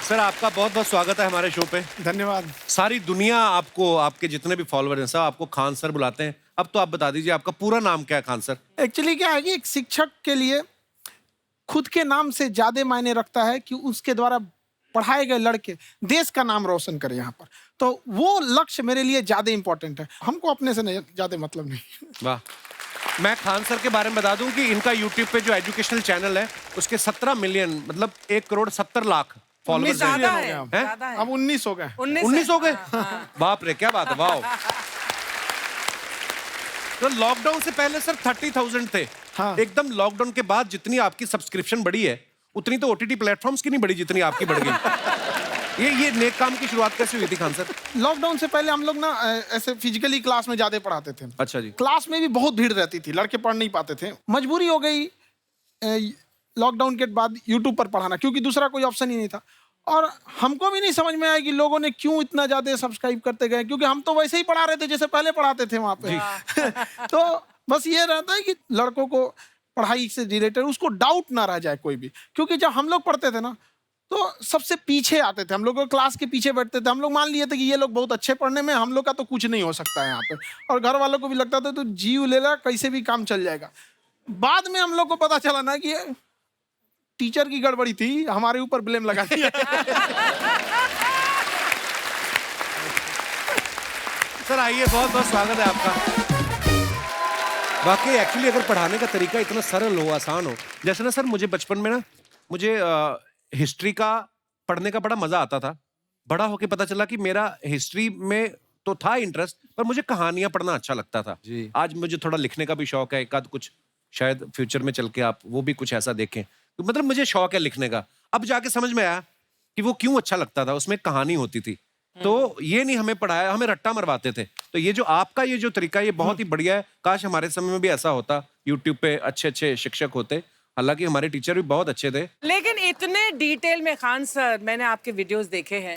Sir आपका बहुत बहुत स्वागत है हमारे शो पे। धन्यवाद। सारी दुनिया आपको, आपके जितने भी फॉलोअर हैं सब आपको खान सर बुलाते हैं। अब तो आप बता दीजिए आपका पूरा नाम क्या है खान सर? एक्चुअली क्या है कि एक शिक्षक के लिए खुद के नाम से ज्यादा मायने रखता है कि उसके द्वारा पढ़ाए गए लड़के देश का नाम रोशन करें यहाँ पर। तो वो लक्ष्य मेरे लिए ज्यादा इंपॉर्टेंट है, हमको अपने से नहीं ज्यादा मतलब नहीं। वाह। मैं खान सर के बारे में बता दूं कि इनका यूट्यूब पे जो एजुकेशनल चैनल है उसके 17 मिलियन मतलब 1,70,00,000 फॉलोअर्स ज़्यादा हैं। है, ज़्यादा है। अब 19 हो गए। 19 हो गए? बाप रे, क्या बात है, वाह। तो लॉकडाउन से पहले सर 30,000 थे। हाँ। एकदम लॉकडाउन के बाद जितनी आपकी सब्सक्रिप्शन बढ़ी है उतनी तो ओटीटी प्लेटफॉर्म्स की नहीं बढ़ी जितनी आपकी बढ़ गई। ये नेक काम की शुरुआत कैसे हुई थी खान सर? लॉकडाउन से पहले हम लोग ना ऐसे फिजिकली क्लास में ज्यादा पढ़ाते थे। अच्छा जी। क्लास में भी बहुत भीड़ रहती थी, लड़के पढ़ नहीं पाते थे। मजबूरी हो गई लॉकडाउन के बाद यूट्यूब पर पढ़ाना, क्योंकि दूसरा कोई ऑप्शन ही नहीं था। और हमको भी नहीं समझ में आया कि लोगों ने क्यों इतना ज्यादा सब्सक्राइब करते गए, क्योंकि हम तो वैसे ही पढ़ा रहे थे जैसे पहले पढ़ाते थे वहां पे। तो बस ये रहता है कि लड़कों को पढ़ाई से रिलेटेड उसको डाउट ना रह जाए कोई भी, क्योंकि जब हम लोग पढ़ते थे ना तो सबसे पीछे आते थे, हम लोग क्लास के पीछे बैठते थे। हम लोग मान लिए थे कि ये लोग बहुत अच्छे पढ़ने में, हम लोग का तो कुछ नहीं हो सकता है यहाँ पे। और घर वालों को भी लगता था तो जीव ले ला, कैसे भी काम चल जाएगा। बाद में हम लोग को पता चला ना कि टीचर की गड़बड़ी थी, हमारे ऊपर ब्लेम लगा दिया। सर आइए, बहुत बहुत स्वागत है आपका। वाकई एक्चुअली अगर पढ़ाने का तरीका इतना सरल हो, आसान हो, जैसे ना सर मुझे बचपन में ना मुझे हिस्ट्री का पढ़ने का बड़ा मजा आता था। बड़ा होके पता चला कि मेरा हिस्ट्री में तो था इंटरेस्ट, पर मुझे कहानियां पढ़ना अच्छा लगता था जी। आज मुझे थोड़ा लिखने का भी शौक है, एक आध कुछ शायद फ्यूचर में चल के आप वो भी कुछ ऐसा देखें। तो मतलब मुझे शौक है लिखने का। अब जाके समझ में आया कि वो क्यों अच्छा लगता था, उसमें कहानी होती थी। तो ये नहीं हमें पढ़ाया, हमें रट्टा मरवाते थे। तो ये जो आपका ये जो तरीका ये बहुत ही बढ़िया है। काश हमारे समय में भी ऐसा होता, यूट्यूब पे अच्छे अच्छे शिक्षक होते। हालांकि हमारे टीचर भी बहुत अच्छे थे, लेकिन इतने डिटेल में खान सर मैंने आपके वीडियोस देखे हैं,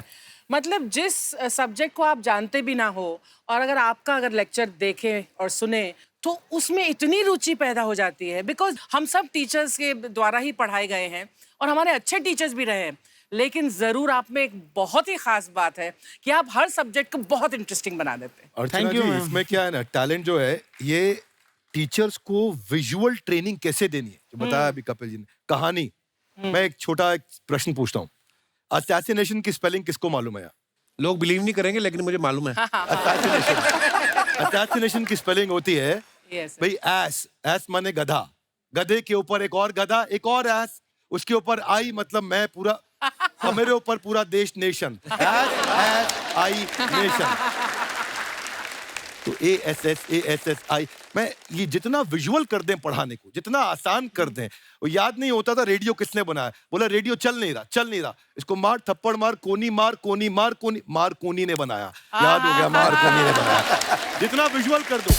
मतलब जिस सब्जेक्ट को आप जानते भी ना हो और अगर लेक्चर देखें और सुने तो उसमें इतनी रुचि पैदा हो जाती है। बिकॉज हम सब टीचर्स के द्वारा ही पढ़ाए गए हैं और हमारे अच्छे टीचर्स भी रहे हैं, लेकिन जरूर आप में एक बहुत ही खास बात है कि आप हर सब्जेक्ट को बहुत इंटरेस्टिंग बना देते हैं। अर्चना जी, इसमें क्या है ना, टैलेंट जो है ये टीचर्स को विजुअल ट्रेनिंग कैसे देनी है, जो बताया अभी कपिल जी ने। कहानी, मैं एक छोटा प्रश्न पूछता हूँ। असैसिनेशन की स्पेलिंग किसको मालूम है? लोग बिलीव नहीं करेंगे लेकिन मुझे मालूम है। असैसिनेशन की स्पेलिंग होती है भाई एस माने गधा, गधे के ऊपर एक और गधा, एक और एस, उसके ऊपर आई मतलब मैं पूरा, और मेरे ऊपर पूरा देश, नेशन। S I nation. तो ASSASSI मैं ये जितना विजुअल कर दें पढ़ाने को, जितना आसान कर दें। वो याद नहीं होता था रेडियो किसने बनाया, बोला रेडियो चल नहीं रहा, इसको मार थप्पड़ मार, कोनी मार, कोनी मार, मार कोनी ने बनाया। याद हो गया, मार कोनी ने बनाया। जितना विजुअल कर दो।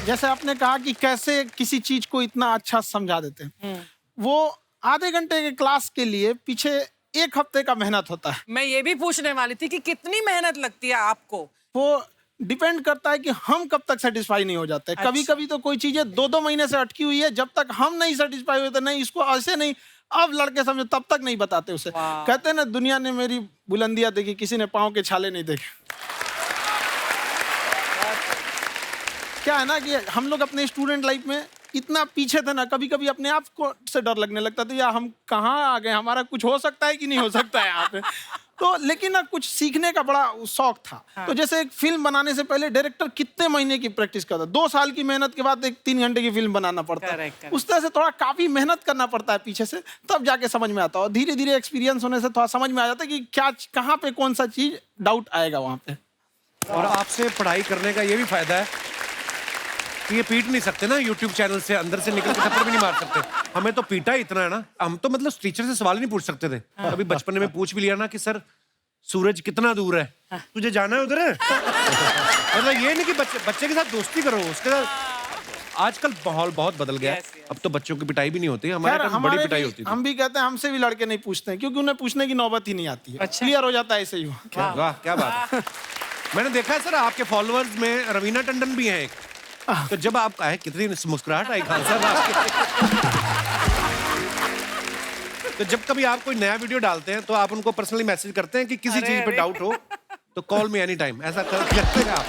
जैसे आपने कहा कि कैसे किसी चीज को इतना अच्छा समझा देते हैं, वो आधे घंटे के क्लास के लिए पीछे 1 हफ्ते का मेहनत होता है। मैं ये भी पूछने वाली थी कि कितनी मेहनत लगती है आपको। वो डिपेंड करता है कि हम कब तक सेटिस्फाई नहीं हो जाते। अच्छा। कभी कभी तो कोई चीजें 2-2 महीने से अटकी हुई है, जब तक हम नहीं सेटिस्फाई होते, नहीं इसको ऐसे नहीं, अब लड़के समझो तब तक नहीं बताते उसे। कहते हैं ना, दुनिया ने मेरी बुलंदियां देखी, किसी ने पाँव के छाले नहीं देखे। क्या है ना कि हम लोग अपने स्टूडेंट लाइफ में इतना पीछे थे ना, कभी कभी अपने आप को से डर लगने लगता था, यार हम कहाँ आ गए, हमारा कुछ हो सकता है कि नहीं हो सकता है यहाँ पे। तो लेकिन ना कुछ सीखने का बड़ा शौक था। तो जैसे एक फिल्म बनाने से पहले डायरेक्टर कितने महीने की प्रैक्टिस करता है, 2 साल की मेहनत के बाद एक 3 घंटे की फिल्म बनाना पड़ता है। उस तरह से थोड़ा काफी मेहनत करना पड़ता है पीछे से, तब जाके समझ में आता है। और धीरे धीरे एक्सपीरियंस होने से थोड़ा समझ में आ जाता है कि क्या कहाँ पे कौन सा चीज डाउट आएगा वहाँ पे। और आपसे पढ़ाई करने का ये भी फायदा है कि ये पीट नहीं सकते ना, यूट्यूब चैनल से अंदर से निकल के थप्पड़ भी नहीं मार सकते। हमें तो पीटा इतना है ना, हम तो मतलब टीचर से सवाल नहीं पूछ सकते थे। अभी बचपन में पूछ भी लिया ना कि सर सूरज कितना दूर है, तुझे जाना है उधर है। मतलब ये नहीं कि बच्चे के साथ दोस्ती करो, उसके साथ आजकल माहौल बहुत बदल गया है। अब तो बच्चों की पिटाई भी नहीं होती, हमारे टाइम बड़ी पिटाई होती थी। हम भी कहते हैं, हमसे भी लड़के नहीं पूछते हैं, क्योंकि उन्हें पूछने की नौबत ही नहीं आती है। क्लियर हो जाता है ऐसे ही। वाह क्या बात है। मैंने देखा है सर आपके फॉलोअर्स में रवीना टंडन भी है एक। तो जब आप आए कितनी मुस्कुराहट आई खान साहब आपके। तो जब कभी आप कोई नया वीडियो डालते हैं तो आप उनको पर्सनली मैसेज करते हैं कि किसी अरे, चीज पे अरे। डाउट हो तो कॉल मी एनी टाइम, ऐसा करते हैं आप?